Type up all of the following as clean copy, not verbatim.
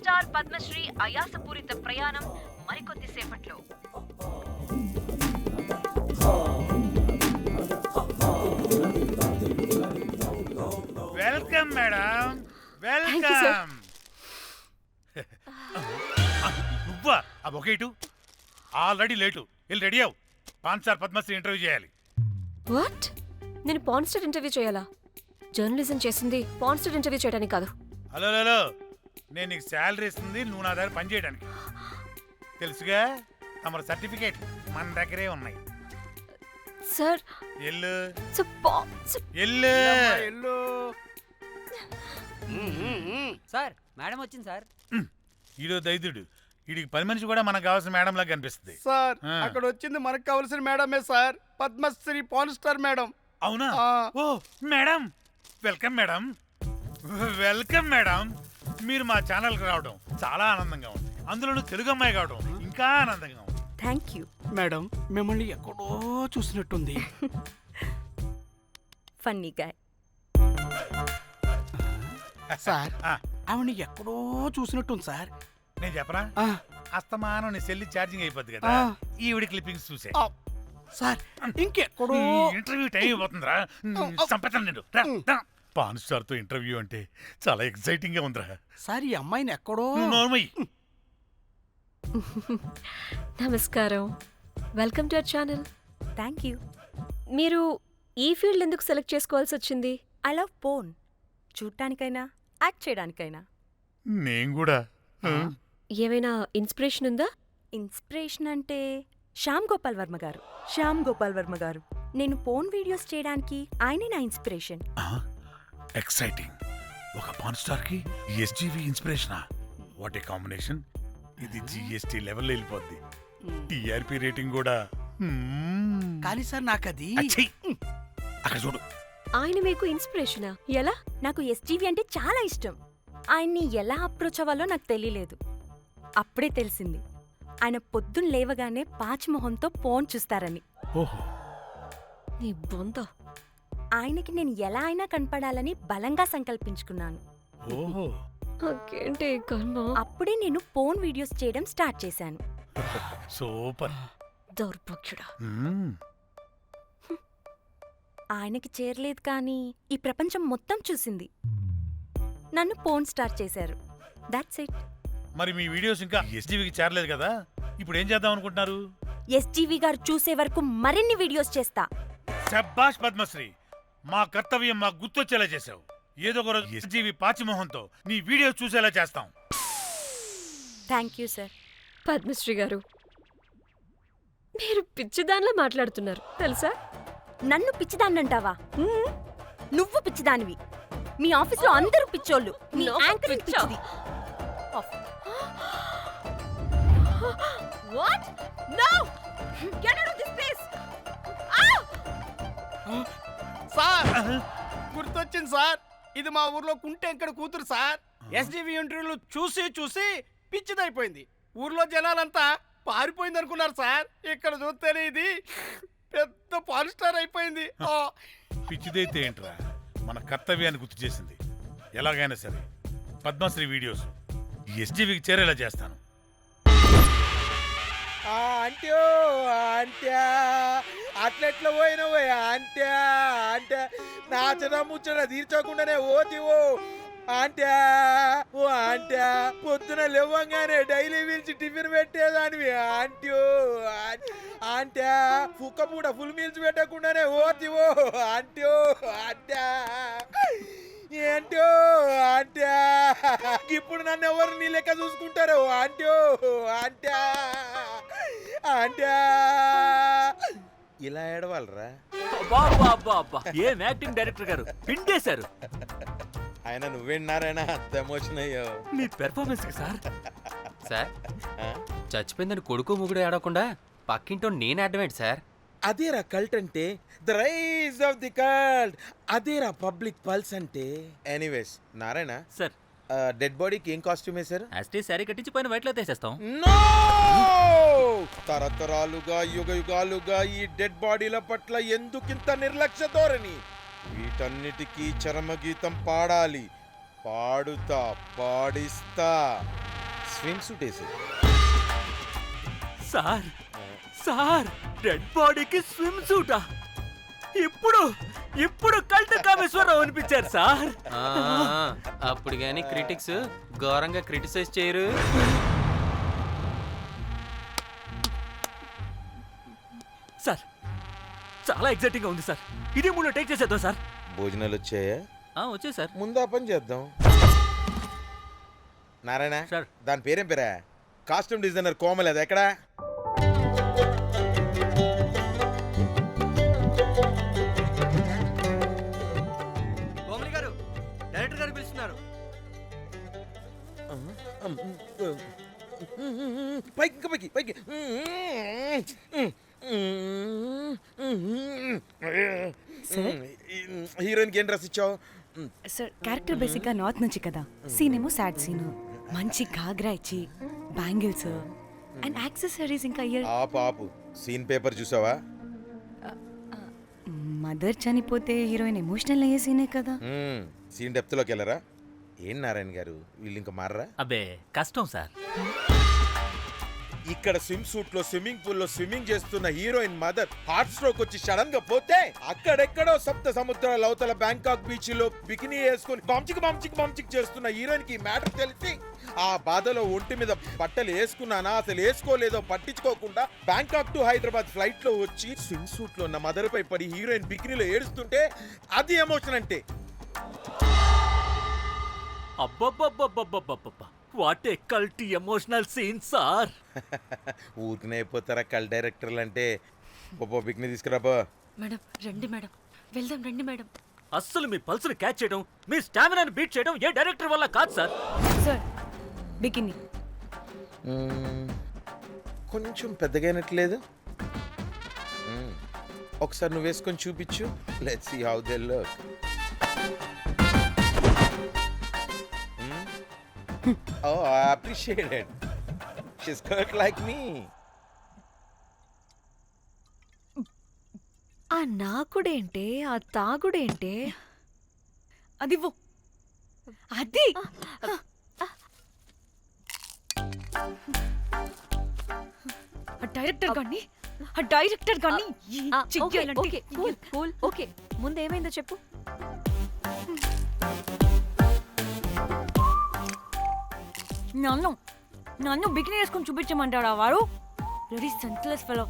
Star Padmashri అయాసపూరిత ప్రయాణం మరికొద్ది సేపట్లో. Welcome madam, welcome. నువ్వా? ఆ బొకేటు ఆల్రెడీ లేటు. వెళ్ళి రెడీ అవు. పాన్ స్టార్ పద్మశ్రీ ఇంటర్వ్యూ చేయాలి. వాట్? నేను పాన్ స్టార్ ఇంటర్వ్యూ చేయాలా? జర్నలిజం చేసింది పాన్ స్టార్ ఇంటర్వ్యూ చేయడానికి కాదు. హలో హలో, నేను నీకు శాలరీ ఇస్తుంది నువ్వు నా దగ్గర పని చేయడానికి. తెలుసుగా, తమ సర్టిఫికేట్ మన దగ్గరే ఉన్నాయి. సార్ ఎల్లు ఎల్లు. సార్ మేడం వచ్చింది సార్. ఈడో దైదుడు. వీడికి పని మనిషి కూడా మనకు కావాల్సిన మేడం లాగా కనిపిస్తుంది. సార్ అక్కడ వచ్చింది మనకు కావాల్సిన మేడమే sir, Padma Shri pan star madam. అవునా? Oh madam, welcome madam, welcome madam. మీరు మా ఛానల్కి రావడం చాలా ఆనందంగా ఉంది. అందులోనూ తెలుగు అమ్మాయి కావడం ఇంకా ఆనందంగా ఉంది. థ్యాంక్ యూ మేడం, మిమ్మల్ని ఎక్కడో చూసినట్టుంది. Funny guy. సార్ ఆవిడ ఎక్కడో చూసినట్టుంది సార్. నేను చెప్పరా, అస్తమానం నీ సెల్లి ఛార్జింగ్ అయిపోద్ది కదా, ఈవిడి క్లిప్పింగ్స్ చూసే. సార్ ఇంకెక్కడో ఇంటర్వ్యూ టైం అయిపోతుందిరా. సంపేతాను నేను. పాన్ స్టార్ తో ఇంటర్వ్యూ అంటే చాలా ఎక్సైటింగ్ గా ఉందిరా. సార్ ఈ అమ్మాయిని ఎక్కడో. నోర్మయ్యి. నమస్కారం, welcome to our channel. Thank you. మీరు ఈ ఫీల్డ్ ఎందుకు సెలెక్ట్ చేసుకోవాల్సి వచ్చింది? I love porn. చూడటానికైనా యాక్ట్ చేయడానికైనా. నేను కూడా. ఏమైనా ఇన్స్పిరేషన్ ఉందా? ఇన్స్పిరేషన్ అంటే శ్యామ్ గోపాల్ వర్మ గారు. నేను పోన్ వీడియోస్ చేయడానికి ఆయనే నా ఇన్స్పిరేషన్. ఎక్సైటింగ్. ఒక పాన్ స్టార్ కి ఎస్జీవి ఇన్స్పిరేషనా? What a combination. ఇది జిఎస్టీ లెవెల్ వెళ్ళిపోద్ది. టిఆర్పి రేటింగ్ కూడా. కానీ సార్ నాకది అక్కడ చూడు. ఆయన మీకు ఇన్స్పిరేషనా? ఎలా? నాకు ఎస్జీవి అంటే చాలా ఇష్టం. ఆయన్ని ఎలా అప్రోచ్ అవ్వాలో నాకు తెలియలేదు. అప్పుడే తెలిసింది ఆయన పొద్దున్న లేవగానే పాచిమొహంతో ఫోన్ చూస్తారని. ఓహో, నీ బొంద. ఆయనకి నేను ఎలా అయినా కనపడాలని బలంగా సంకల్పించుకున్నాను. ఓహో. నాకేంటి కర్మ? అప్పుడే నేను ఫోన్ వీడియోస్ చేయడం స్టార్ట్ చేశాను. సూపర్. దౌర్భాగ్యుడా. ఆయనకి చేరలేదు కానీ ఈ ప్రపంచం మొత్తం చూసింది. నన్ను ఫోన్ స్టార్ట్ చేశారు. That's it. మరి మీ వీడియోస్ ఇంకా ఎస్జీవికి చేరలేదు కదా, ఇప్పుడు ఏం చేద్దాం అనుకుంటున్నారు? ఎస్జీవి గారు చూసే వరకు మరిన్ని వీడియోస్ చేస్తా. శభాష్ పద్మశ్రీ, మా కర్తవ్యం మాకు గుర్తొచ్చేలా చేసావు. ఏదో ఒక రోజు ఎస్జీవి పాచిమోహంతో నీ వీడియో చూసేలా చేస్తాం. Thank you sir. పద్మశ్రీ గారు, మీరు పిచ్చిదానిలా మాట్లాడుతున్నారు తెలుసా? నన్ను పిచ్చిదాన్నంటావా? నువ్వు పిచ్చిదానివి. మీ ఆఫీస్లో అందరూ పిచ్చోళ్ళు. నీ యాంకరింగ్ పిచ్చిది. What? No! Get out of this place! Sir గుర్తొచ్చింది సార్, ఇది మా ఊర్లో కుంటెంకడ కూతురు సార్. ఎస్జీవి ఇంటర్వ్యూలు చూసి చూసి పిచ్చిదైపోయింది. ఊర్లో జనాలంతా పారిపోయింది అనుకున్నారు సార్. ఇక్కడ చూస్తేనే ఇది పెద్ద పాన్ స్టార్ అయిపోయింది. పిచ్చిదైతే ఏంట్రా, మన కర్తవ్యాన్ని గుర్తు చేసింది. ఎలాగైనా సరే పద్మశ్రీ వీడియోస్ ఎస్జీవికి చేరేలా చేస్తాను. అంట్యో అంట్యా అట్లెట్లా పోయినవో అంట్యా అంటే నాచన ముచ్చట తీర్చకుండానే ఓతివో అంట్యా. ఓ అంట్యా, పొద్దున లేవంగానే డైలీ పిలిచి టిఫిన్ పెట్టేదానివి అంట్యో. అంట్యా, కుక్క పూట ఫుల్ మీల్స్ పెట్టకుండానే ఓతివో అంట్యో. అంట్యా ఏంటో అంట్యా, ఇప్పుడు నన్ను ఎవరు నీ లెక్క చూసుకుంటారు అంట్యో. అంట్యా అంట్యా ఇలా ఏడవాలరా? ఏం యాక్టింగ్ డైరెక్టర్ గారు పిండేశారు. ఆయన నువ్వేనారాయణ అంత ఎమోషన్ అయ్యో మీ పెర్ఫార్మెన్స్ సార్. సార్ చచ్చిపోయిందని కొడుకు ముగుడు ఏడకుండా పక్కింటో నేను అడ్డమేంటి సార్? అదేరా కల్ట్ అంటే, the rise of the cult. అదేరా పబ్లిక్ పల్స్ అంటే. ఎనీవేస్ నారాయణ సార్, డెడ్ బాడీకి ఏం కాస్ట్యూమ్ వేశారు? యాస్టీ శారీ కట్టించి పైన వైట్లో తీసేస్తాం. నో! తరతరాలుగా యుగ యుగాలుగా ఈ డెడ్ బాడీల పట్ల ఎందుకింత నిర్లక్ష్య ధోరణి? వీటన్నిటికీ చరమగీతం పాడాలి. పాడుతా, పాడిస్తా. స్విమ్ సూట్ వేసి. సార్ సార్ డెడ్ బాడీకి స్విమ్ సూటా? ఇప్పుడు కల్ట్ కామేశ్వరరావు అనిపించారు సార్. అప్పుడు గాని క్రిటిక్స్ ఘోరంగా క్రిటిసైజ్ చేయరు. సార్ చాలా ఎగ్జైటింగ్ గా ఉంది సార్. ఇదే మూడు టేక్ చేసేద్దాం సార్. భోజనాలు వచ్చాయా? వచ్చే సార్. ముందు ఆ పని చేద్దాం. నారాయణ సార్. దాని పేరేం పేరా? కాస్ట్యూమ్ డిజైనర్ కోమల్, అది ఎక్కడా? కోమలి గారు, డైరెక్టర్ గారు పిలుస్తున్నారు. పైకి ఇంకా పైకి పైకి. హీరోయిన్కి ఏం డ్రెస్ ఇచ్చావు? సార్ క్యారెక్టర్ బేసిక్గా నార్త్ నుంచి కదా, సీన్ ఏమో సాడ్ సీన్, మంచి ఘాగ్రా ఇచ్చి బ్యాంగిల్స్ అండ్ యాక్సెసరీస్ ఇంకా ఇయర్. ఆపు సీన్ పేపర్ చూసావా? మదర్ చనిపోతే హీరోయిన్ ఎమోషనల్ అయ్యే సీనే కదా. సీన్ డెప్త్లోకి వెళ్ళరా? ఏం నారాయణ గారు వీళ్ళు ఇంకా మారరా? అబ్బే కష్టం సార్. ఇక్కడ స్విమ్ సూట్ లో స్విమ్మింగ్ పూల్ లో స్విమ్మింగ్ చేస్తున్న హీరోయిన్ మదర్ హార్ట్ స్ట్రోక్ వచ్చి సడన్ గా పోతే, అక్కడెక్కడో సప్త సముద్రాల అవతల బ్యాంకాక్ బీచ్ లో బికినీ వేసుకొని బంచిక్ చేస్తున్న హీరోయిన్ కి మ్యాటర్ తెలిసి ఆ బాధలో ఒంటి మీద బట్టలు వేసుకున్నానా అసలు వేసుకోలేదో పట్టించుకోకుండా బ్యాంకాక్ టు హైదరాబాద్ ఫ్లైట్ లో వచ్చి స్విమ్ సూట్ లో ఉన్న మదర్ పై పడి హీరోయిన్ బికినీలో ఏడుస్తుంటే అది ఎమోషన్ అంటే. అబ్బబ్బబ్బబ్బబ్బబ్బబ్బ what a cult emotional scene sir. ఊరికనే అయిపోతారా కల్ డైరెక్టర్లు అంటే? బికినీ తీసుకురాబో. మేడం రండి మేడం, వెళ్దాం రండి మేడం. అస్సలు మీ పల్స్ని క్యాచ్ చేయడం, మీ స్టామినాని బీట్ చేయడం ఏ డైరెక్టర్ వల్ల కాదు సార్. సార్ బికినీ కొంచెం పెద్దగైనట్లేదు. ఒకసారి నువ్వు వేసుకొని చూపించు. Let's see how they look. Oh, I appreciate it. She's cut like me. ఆ నాకుడేంటే, ఆ తాగుడేంటే? అదివ్వు. అది ఆ డైరెక్టర్ గాని ఓకే ముందు ఏమైందో చెప్పు. నన్ను బికినీ వేసుకొని చూపించమంటాడా వాడు? Very senseless fellow.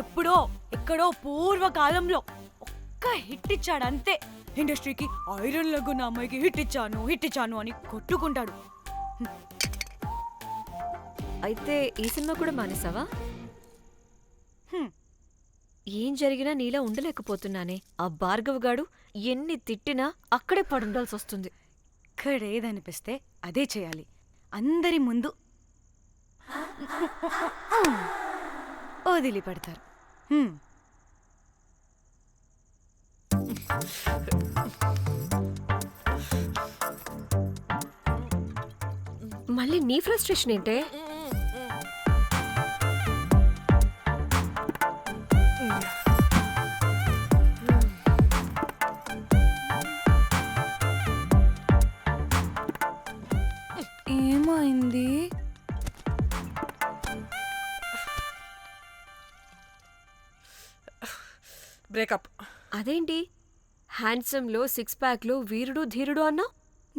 ఎప్పుడో ఎక్కడో పూర్వకాలంలో ఒక్క హిట్ ఇచ్చాడు అంతే. ఇండస్ట్రీకి ఐరన్ లెగ్ ఉన్న అమ్మాయికి హిట్ ఇచ్చాను అని కొట్టుకుంటాడు. అయితే ఈ సినిమా కూడా మానేసావా? ఏం జరిగినా నీలా ఉండలేకపోతున్నానే. ఆ భార్గవ్ గాడు ఎన్ని తిట్టినా అక్కడే పడుండాల్సి వస్తుంది. ఇక్కడ ఏదనిపిస్తే అదే చేయాలి. అందరి ముందు వదిలిపెడతారు. మళ్ళీ నీ ఫ్రస్ట్రేషన్ ఏంటే? ఏమైంది? బ్రేకప్. అదేంటి హ్యాండ్సమ్ లో సిక్స్ ప్యాక్ లో వీరుడు ధీరుడు అన్నా?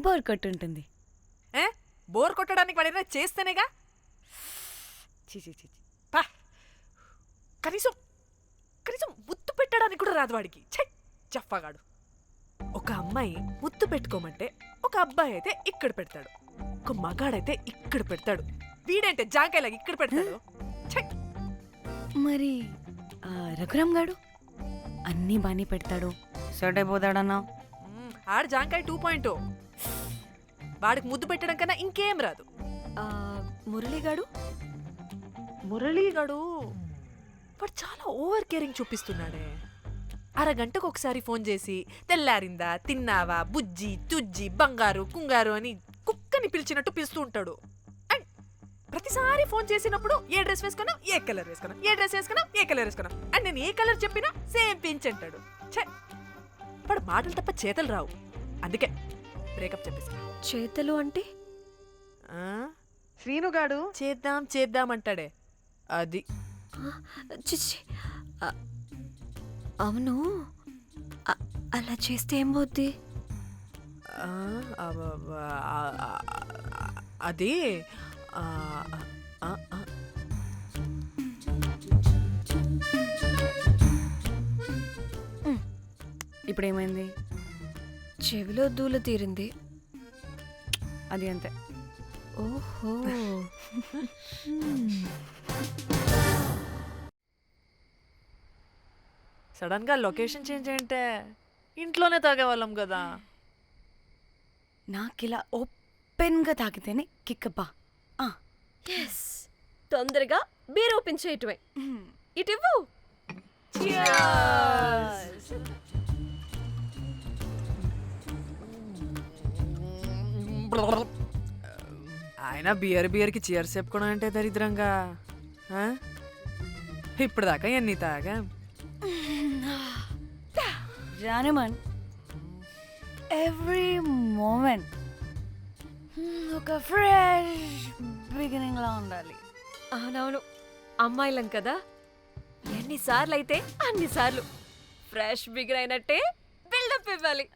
బోర్ కట్ ఉంటుంది. బోర్ కొట్టడానికి వాడైనా చేస్తేనేగా. పా, కనీసం ముద్దు పెట్టడానికి కూడా రాదు వాడికి. జఫాగాడు. ఒక అమ్మాయి ముద్దు పెట్టుకోమంటే ఒక అబ్బాయి అయితే ఇక్కడ పెడతాడు, ఒక మగాడైతే ఇక్కడ పెడతాడు. వీడంటే జాంకాయలాగా ఇక్కడ పెడతాడు. మరి రఘురామ్ గాడు అన్నీ బానే పెడతాడు, సెట్ అయిపోతాడన్నా. ఆడు జాంకాయ 2.0. వాడికి ముద్దు పెట్టడం కన్నా ఇంకేం రాదు. మురళీగాడు వాడు చాలా ఓవర్ కేరింగ్ చూపిస్తున్నాడే. అరగంటకు ఒకసారి ఫోన్ చేసి తెల్లారిందా, తిన్నావా, బుజ్జి తుజ్జి, బంగారు కుంగారు అని కుక్కని పిలిచినట్టు పిలుస్తూ ఉంటాడు. అండ్ ప్రతిసారి ఫోన్ చేసినప్పుడు ఏ డ్రెస్ వేసుకున్నావు, ఏ కలర్ వేసుకున్నావు, ఏ డ్రెస్ వేసుకున్నావు, ఏ కలర్ వేసుకున్నావు, అండ్ నేను ఏ కలర్ చెప్పినా సేమ్ పించ్ అంటాడు. వాడు మాటలు తప్ప చేతలు రావు. అందుకే బ్రేకప్ చెప్పేసి. చేతలు అంటే శ్రీనుగాడు చేద్దాం చేద్దాం అంటాడే అది. చిచ్చి అవును అలా చేస్తే ఏమవుద్ది? ఆ, అది ఆ, ఆ, ఆ. ఇప్పుడు ఏమైంది? చెవిలో దూల తీరింది. అది అంతే. ఓహో సడన్ గా లొకేషన్ చేంజ్ అంటే ఇంట్లోనే తాగేవాళ్ళం కదా. నాకిలా ఓపెన్గా తాగితేనే కిక్కబ్బా. ఎస్ తొందరగా బీర్ ఓపెన్ చేయటమే. ఇటివ్వు. ఆయన బియర్కి చీర్స్ చెప్పుకోవడం అంటే దరిద్రంగా. ఇప్పుడు దాకా ఎన్ని తాగా. జానమన్ ఎవ్రీ మూమెంట్ ఒక ఫ్రెష్ బిగినింగ్ లా ఉండాలి. అవునవును అమ్మాయిలం కదా, ఎన్నిసార్లు అయితే అన్నిసార్లు ఫ్రెష్ బిగర్ అయినట్టే బిల్డప్ ఇవ్వాలి.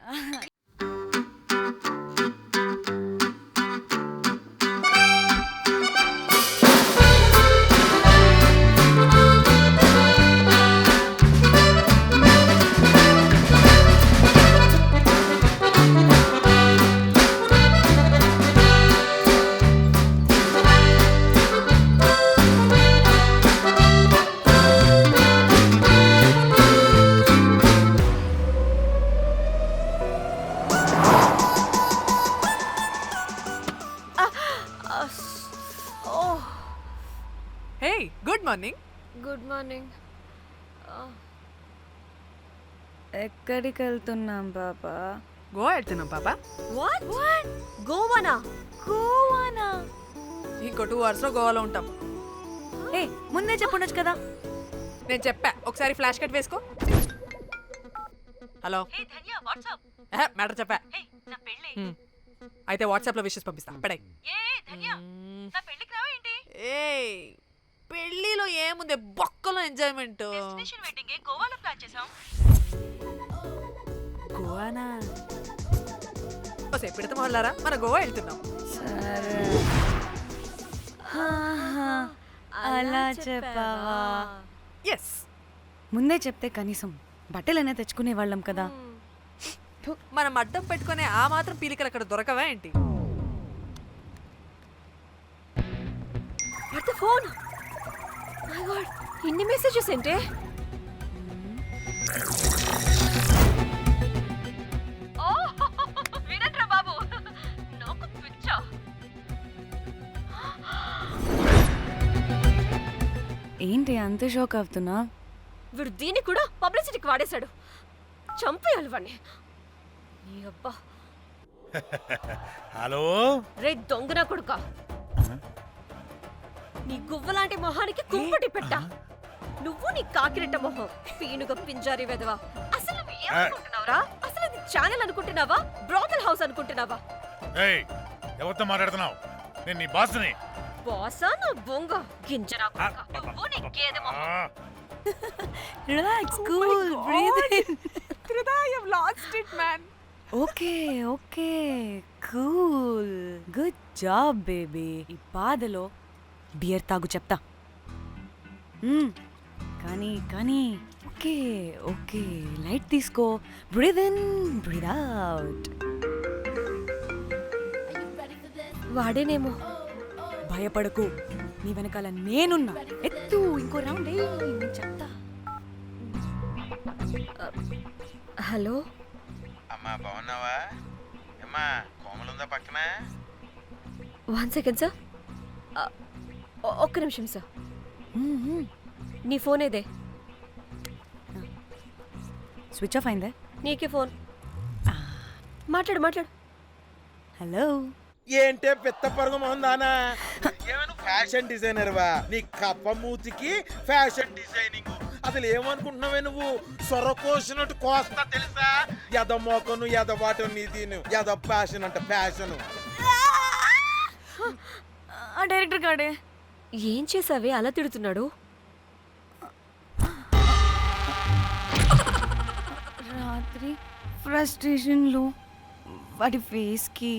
Hey good morning. Good morning. ఎక్కడికి వెళ్తున్నాం పాపా? గోవా వెళ్తున్నాం పాపా. వాట్ గోవానా? గోవానా? ఇంకో 2 hours లో గోవాలో ఉంటాం. ఏ ముందే చెప్పుండొచ్చు కదా. నేను చెప్పా, ఒకసారి ఫ్లాష్ కట్ వేసుకో. హలో మ్యాటర్ చెప్పా. అయితే వాట్సాప్ లో విషెస్ పంపిస్తా. పడాయి. ఏ పెళ్లిలో ఏముంది, బొక్కలో ఎంజాయ్మెంట్. గోవానా? ఓసే పెడతాం వాళ్ళారా, మన గోవా వెళ్తున్నాం. సరే అలా చెప్పావా? ఎస్, ముందే చెప్తే కనీసం బట్టలైనా తెచ్చుకునే వాళ్ళం కదా. మనం అడ్డం పెట్టుకునే ఆ మాత్రం పీలికలు అక్కడ దొరకవా ఏంటి? What the phone? My God, ఇన్ని మెసేజెస్ ఏంటే? వినట్రా బాబు, నాకు పిచ్చా. ఏంటి అంత షోక్ అవుతున్నా? వీడు దీన్ని కూడా పబ్లిసిటీకి వాడేశాడు. చంపేయాలి వాడిని. నీ అబ్బా. హలో రే దొంగన కొడుకా, నీ గువ్వలాంటి మొహానికి కుంపటి పెట్ట. నువ్వు నీ కాకిరెట్ట మొహం, పీనుగ పింజారి వెదవా. అసలు నువ్వు ఏమనుకుంటున్నావురా? అసలు ఇది ఛానల్ అనుకుంటున్నావా, బ్రోకల్ హౌస్ అనుకుంటున్నావా? ఏయ్ ఎవరితో మాట్లాడుతున్నావు? నేను నీ బాస్ని. బాసా నా బొంగ గింజరా కొడుకా. నువ్వు నీ గేదె మొహం. Relax, cool, breathe in. Lost it man. Okay okay, cool, good job baby. ఈ బాధలో బియర్ తాగు చెప్తా. కానీ కానీ ఓకే ఓకే, లైట్ తీసుకో. Breathe in, breathe out. వాడేనేమో. భయపడకు, నీ వెనకాల నేనున్నా. ఎత్తు, ఇంకో రౌండ్ నేను చెప్తా. హలో అమ్మా బాగున్నావా? అమ్మా కోమలుందా పక్కన? 1 సెకండ్ సార్. ఒక్క నిమిషం సార్. నీ ఫోన్ ఏదే? స్విచ్ ఆఫ్ అయిందే. నీకే ఫోన్. మాట్లాడు మాట్లాడు. హలో. ఏంటే పెద్ద పరుగు మొహం దానా? ఏమను ఫ్యాషన్ డిజైనర్ వా? నీ కప్ప మూతికి ఫ్యాషన్ డిజైనింగ్. అసలు ఏమనుకుంటున్నావే నువ్వు? సొరకోసినట్టు కోస్తా తెలుసా? ఎద మోకను ఎద వాటను నీ దీని ఎద ఫ్యాషన్ అంట ఫ్యాషన్. ఆ డైరెక్టర్ గాడే. ఏం చేసావే అలా తిడుతున్నాడు? రాత్రి ఫ్రస్ట్రేషన్లో వాడి ఫేస్కి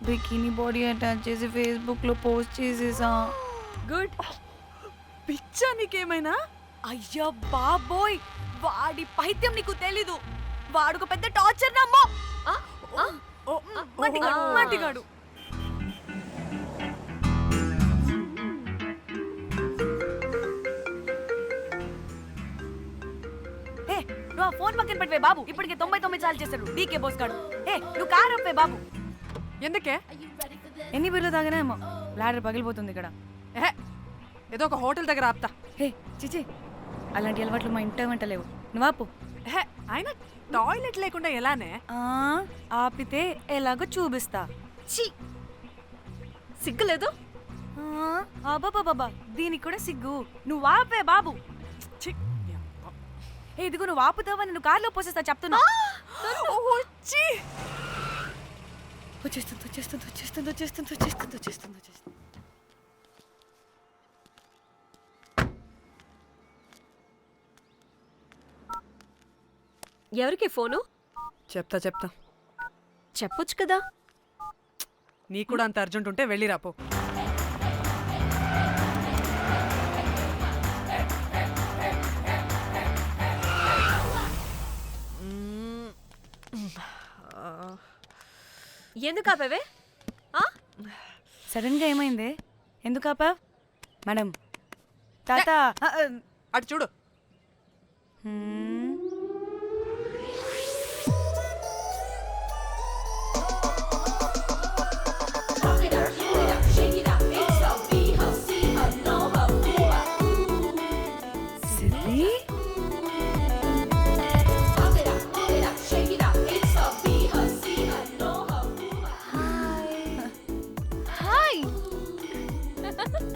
బికినీ బాడీ అటాచ్ చేసి ఫేస్బుక్లో పోస్ట్ చేసేసా. గుడ్. పిచ్చా నీకేమైనా? అయ్యా బాబోయ్, వాడి పైత్యం నీకు తెలీదు. వాడు పెద్ద టార్చర్ నమ్మో. మంటిగాడు. నువ్వు ఆ ఫోన్ పక్కన పెట్టవే బాబు. ఇప్పటికే 99 సార్లు చేశాడు డీకే బోస్ గాడు. నువ్వు కారు అప్పే బాబు. ఎందుకే? ఎన్ని బిర్లు తాగినాయేమో లాడర్ పగిలిపోతుంది ఇక్కడ. ఏదో ఒక హోటల్ దగ్గర ఆపుతా. చిచి, అలాంటి అలవాట్లు మా ఇంట వెంట లేవు. నువ్వు ఆపు. ఆయన టాయిలెట్ లేకుండా ఎలానే? ఆపితే ఎలాగో చూపిస్తా. ఛీ, సిగ్గులేదు? బాబా దీనికి కూడా సిగ్గు. నువ్వు ఆపే బాబు. ఇదిగో నువ్వు ఆపుతావా నేను కార్లో పోసేస్తా చెప్తున్నా. వచ్చేస్తుంది. ఎవరికి ఫోను? చెప్తా చెప్పొచ్చు కదా. నీ కూడా అంత అర్జెంట్ ఉంటే వెళ్ళి రాపో. ఎందుకు ఆపేవే? సడన్ గా ఏమైంది? ఎందుకు ఆపావ్? మేడం తాత అటు చూడు.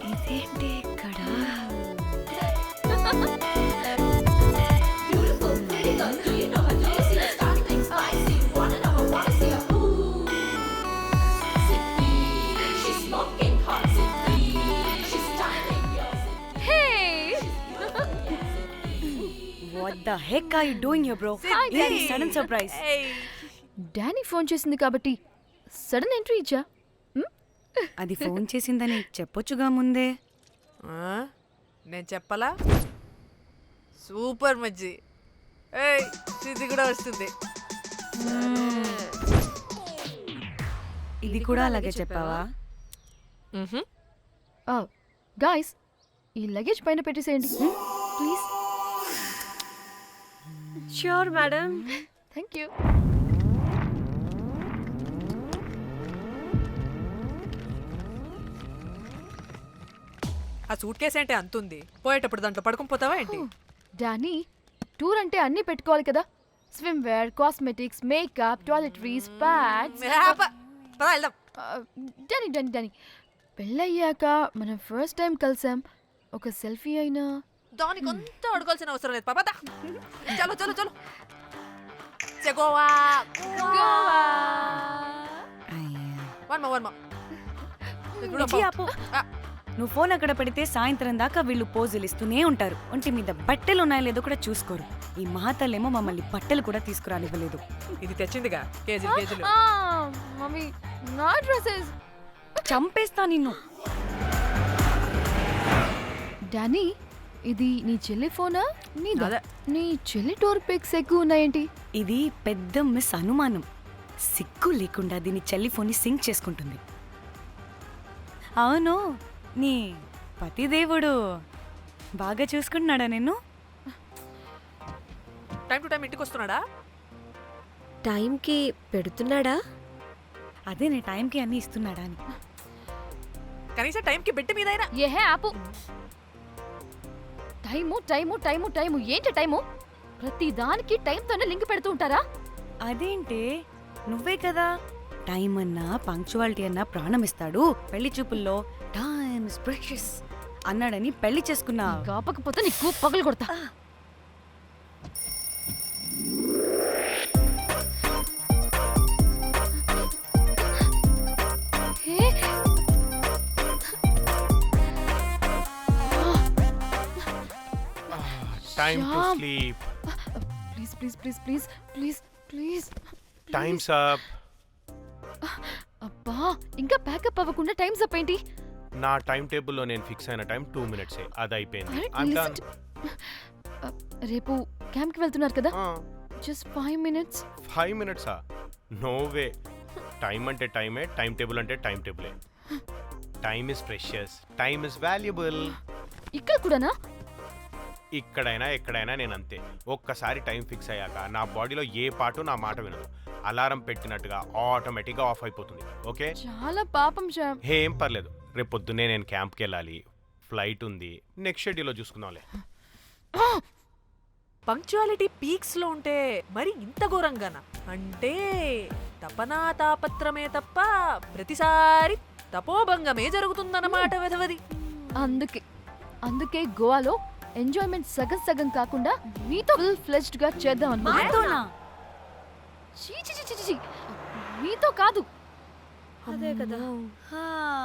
ఇదేంటి ఇక్కడ? What the heck are you doing here, bro? This sudden surprise. Danny phone చేసింది కాబట్టి సడన్ ఎంట్రీ ఇచ్చా. అది ఫోన్ చేసిందని చెప్పొచ్చుగా ముందే. నేను చెప్పలా? సూపర్ మజ్జి. ఇది కూడా వస్తుంది. ఇది కూడా అలాగే చెప్పావా? గాయ్స్, ఈ లగేజ్ పైన పెట్టేసేయండి please. Sure madam. Thank you. ఆ సూట్ కేసు అంటే అంతుంది. పోయేటప్పుడు దాంట్లో పడుకుని పోతావా ఏంటి? డానీ, టూర్ అంటే అన్నీ పెట్టుకోవాలి కదా. Swimwear, cosmetics, makeup, toiletries, pads. Danny Danny Danny పెళ్ళయ్యాక మనం ఫస్ట్ టైం కలిసాం. ఒక సెల్ఫీ అయినా. దానికి అంత అడగాల్సిన అవసరం లేదు పాపా. చలో చలో చలో. గోవా వర్మ. నువ్వు ఫోన్ అక్కడ పెడితే సాయంత్రం దాకా వీళ్ళు పోజులు ఇస్తూనే ఉంటారు. ఒంటి మీద బట్టలు ఉన్నాయో లేదో కూడా చూసుకోరు. ఈ మహాతల్లేమో మమ్మల్ని బట్టలు కూడా తీసుకురానివ్వలేదు. ఇది తెచ్చిందిగా కేజీలు. మమ్మీ, నా డ్రెస్సెస్. చంపేస్తా నిన్ను. డానీ, ఇది నీ చెల్లి ఫోనా నీదా? నీ చెల్లి టూర్ పిక్స్ ఎక్కువ ఉన్నాయేంటి? ఇది పెద్ద మిస్ అనుమానం. సిగ్గు లేకుండా దీని చెల్లి ఫోన్ని సింక్ చేసుకుంటుంది. అవును, నీ పతిదేవుడు బాగా చూసుకుంటున్నాడా నిన్ను? టైం టు టైం ఇంటికి వస్తున్నాడా? టైంకి పెడుతున్నాడా? అదే నీ టైంకి అన్ని ఇస్తున్నాడా అని. కనీసం టైంకి బిడ్డ మీదైనా. ఏహే ఆపు. టైము టైము టైము టైము ఏంటి టైము? ప్రతి దానికి టైంతోనే లింక్ పెడుతూ ఉంటారా? అదేంటే, నువ్వే కదా టైం అన్నా పంక్చువాలిటీ అన్నా ప్రాణం ఇస్తాడు, పెళ్లి చూపుల్లో టైమ్ ఇస్ ప్రెషియస్ అన్నాడని పెళ్లి చేసుకున్నా. కాపకపోతే నీకు పగలు కొడతా. Time to Shyam. Sleep. Please please please please please please times up. అబ్బా ఇంకా ప్యాకప్ అవ్వకుండా టైమ్స్ అప్ ఏంటి? నా టైం టేబుల్లో నేను ఫిక్స్ అయిన టైం 2 minutes అది అయిపోయింది. అరే, I'm listen done. రేపు క్యాంప్కి వెళ్తున్నారు కదా, just 5 minutes. 5 minutes no way. Time అంటే టైమే, టైం టేబుల్ అంటే టైం టేబులే. Time is precious, time is valuable. ఇక్కడ కూడానా? ఇక్కడైనా ఎక్కడైనా నేను అంతే. ఒక్కసారి టైం ఫిక్స్ అయ్యాక నా బాడీలో ఏ పార్టు నా మాట వినదు. అలారం పెట్టినట్టుగా ఆటోమేటిక్గా ఆఫ్ అయిపోతుంది. ఓకే, చాలా పాపం శ్యామ్. ఏం పర్లేదు. రేపు పొద్దున్నే నేను క్యాంప్కి వెళ్ళాలి, ఫ్లైట్ ఉంది. నెక్స్ట్ షెడ్యూల్లో చూసుకుందాంలే. పంక్చువాలిటీ పీక్స్ లో ఉంటే మరి ఇంత ఘోరంగానా? అంటే తపనా తాపత్రమే తప్ప ప్రతిసారి తపోభంగమే జరుగుతుందన్నమాట వెధవది. అందుకే గోవాలో ఎంజాయ్మెంట్ సగం సగం కాకుండా మీతో ఫుల్ ఫ్లెజ్డ్ గా చేద్దాం అనుకున్నా. చీ చీ చీ చీ చీ. మీతో కాదు. అదే కదా.